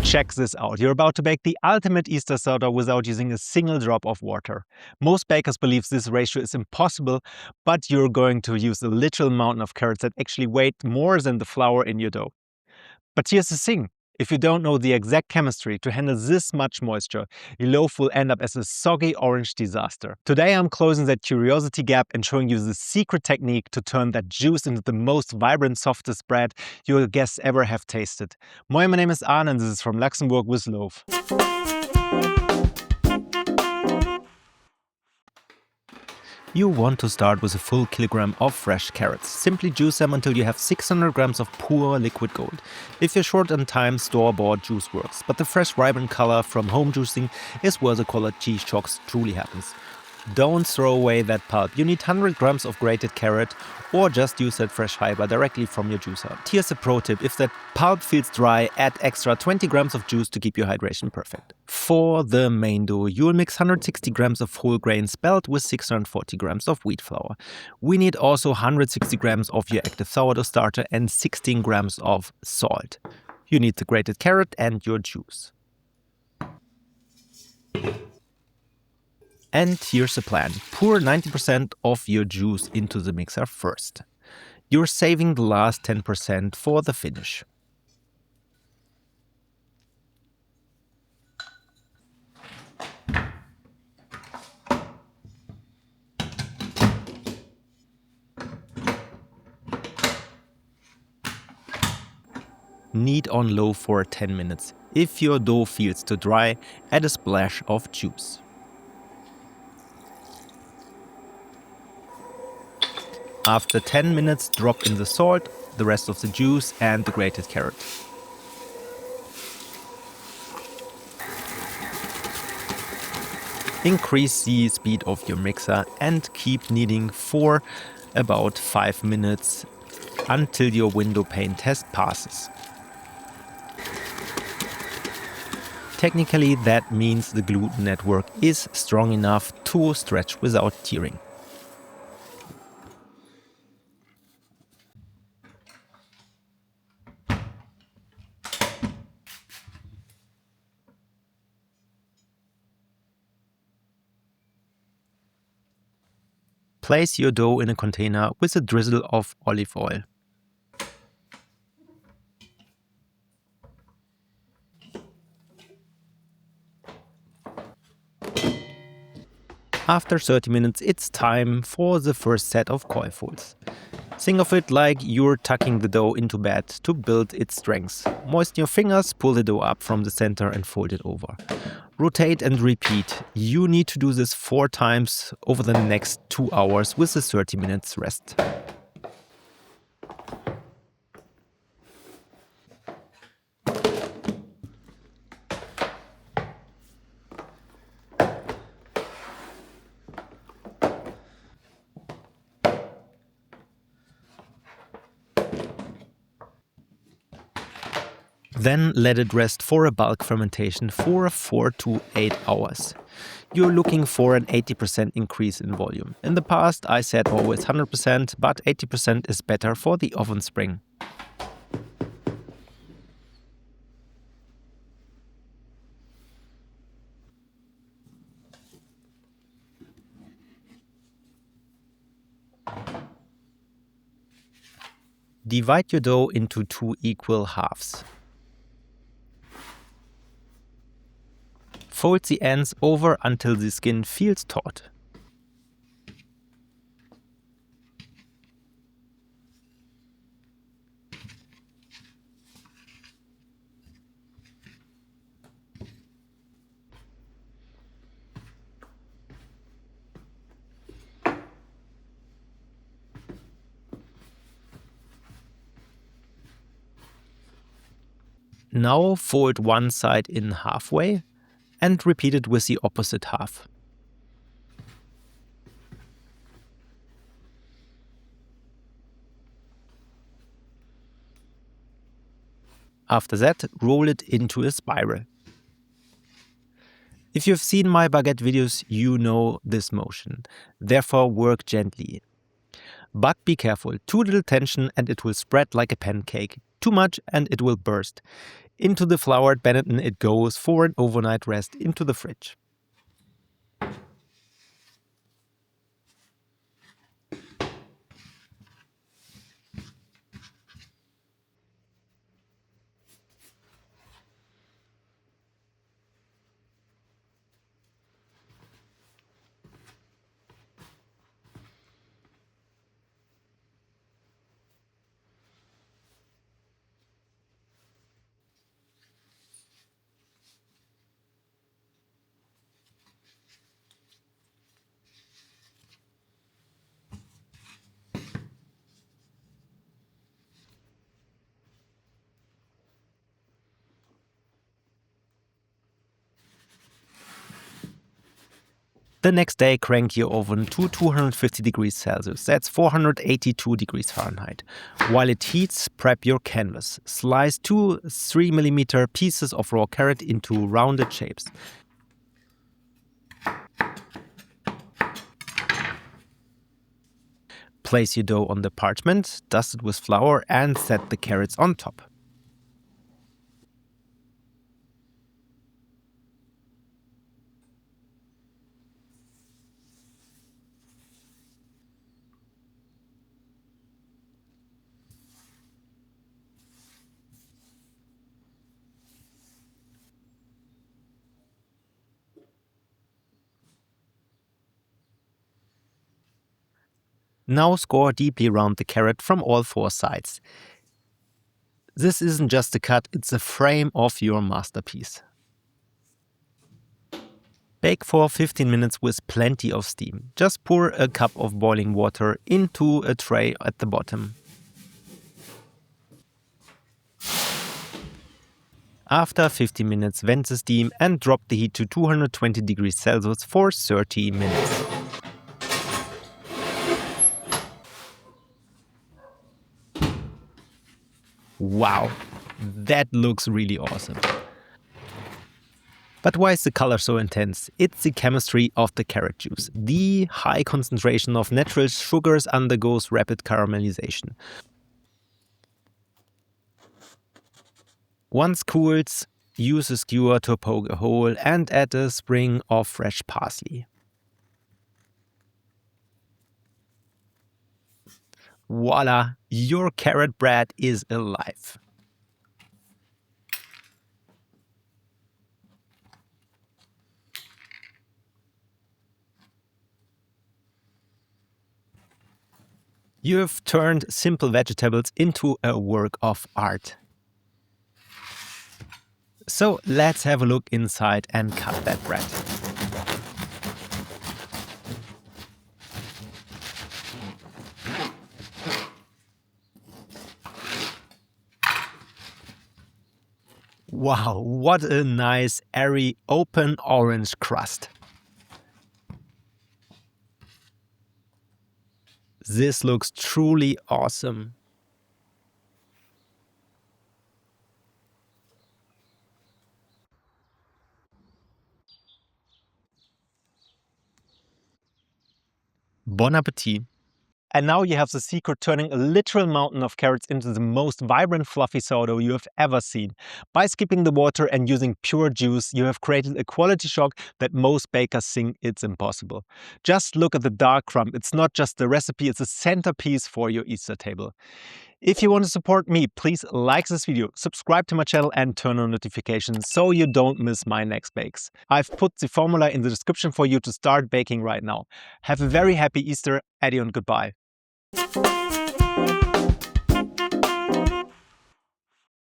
Check this out. You're about to bake the ultimate Easter sourdough without using a single drop of water. Most bakers believe this ratio is impossible, but you're going to use a literal mountain of carrots that actually weigh more than the flour in your dough. But here's the thing. If you don't know the exact chemistry to handle this much moisture, your loaf will end up as a soggy orange disaster. Today I'm closing that curiosity gap and showing you the secret technique to turn that juice into the most vibrant, softest bread you'll guess ever have tasted. My name is Arne and this is From Luxembourg with Loaf. You want to start with a full kilogram of fresh carrots. Simply juice them until you have 600 grams of pure liquid gold. If you're short on time, store-bought juice works, but the fresh vibrant color from home juicing is where the quality shocks truly happens. Don't throw away that pulp. You need 100 grams of grated carrot or just use that fresh fiber directly from your juicer. Here's a pro tip. If that pulp feels dry, add extra 20 grams of juice to keep your hydration perfect. For the main dough, you'll mix 160 grams of whole grain spelt with 640 grams of wheat flour. We need also 160 grams of your active sourdough starter and 16 grams of salt. You need the grated carrot and your juice. And here's the plan. Pour 90% of your juice into the mixer first. You're saving the last 10% for the finish. Knead on low for 10 minutes. If your dough feels too dry, add a splash of juice. After 10 minutes, drop in the salt, the rest of the juice and the grated carrot. Increase the speed of your mixer and keep kneading for about 5 minutes until your window pane test passes. Technically, that means the gluten network is strong enough to stretch without tearing. Place your dough in a container with a drizzle of olive oil. After 30 minutes, it's time for the first set of coil folds. Think of it like you're tucking the dough into bed to build its strength. Moisten your fingers, pull the dough up from the center and fold it over. Rotate and repeat. You need to do this 4 times over the next 2 hours with a 30 minutes rest. Then let it rest for a bulk fermentation for 4 to 8 hours. You're looking for an 80% increase in volume. In the past I said always 100%, but 80% is better for the oven spring. Divide your dough into 2 equal halves. Fold the ends over until the skin feels taut. Now fold one side in halfway and repeat it with the opposite half. After that, roll it into a spiral. If you've seen my baguette videos, you know this motion. Therefore, work gently. But be careful, too little tension and it will spread like a pancake. Too much and it will burst. Into the floured Benetton it goes for an overnight rest into the fridge. The next day, crank your oven to 250 degrees Celsius, that's 482 degrees Fahrenheit. While it heats, prep your canvas. Slice 2 3mm pieces of raw carrot into rounded shapes. Place your dough on the parchment, dust it with flour and set the carrots on top. Now score deeply around the carrot from all 4 sides. This isn't just a cut, it's a frame of your masterpiece. Bake for 15 minutes with plenty of steam. Just pour a cup of boiling water into a tray at the bottom. After 15 minutes, vent the steam and drop the heat to 220 degrees Celsius for 30 minutes. Wow, that looks really awesome. But why is the color so intense? It's the chemistry of the carrot juice. The high concentration of natural sugars undergoes rapid caramelization. Once cools, use a skewer to poke a hole and add a sprig of fresh parsley. Voila, your carrot bread is alive. You have turned simple vegetables into a work of art. So let's have a look inside and cut that bread. Wow, what a nice, airy, open orange crust. This looks truly awesome. Bon appetit! And now you have the secret turning a literal mountain of carrots into the most vibrant fluffy sourdough you have ever seen. By skipping the water and using pure juice, you have created a quality shock that most bakers think it's impossible. Just look at the dark crumb. It's not just the recipe, it's a centerpiece for your Easter table. If you want to support me, please like this video, subscribe to my channel and turn on notifications so you don't miss my next bakes. I've put the formula in the description for you to start baking right now. Have a very happy Easter, Eddie, and goodbye.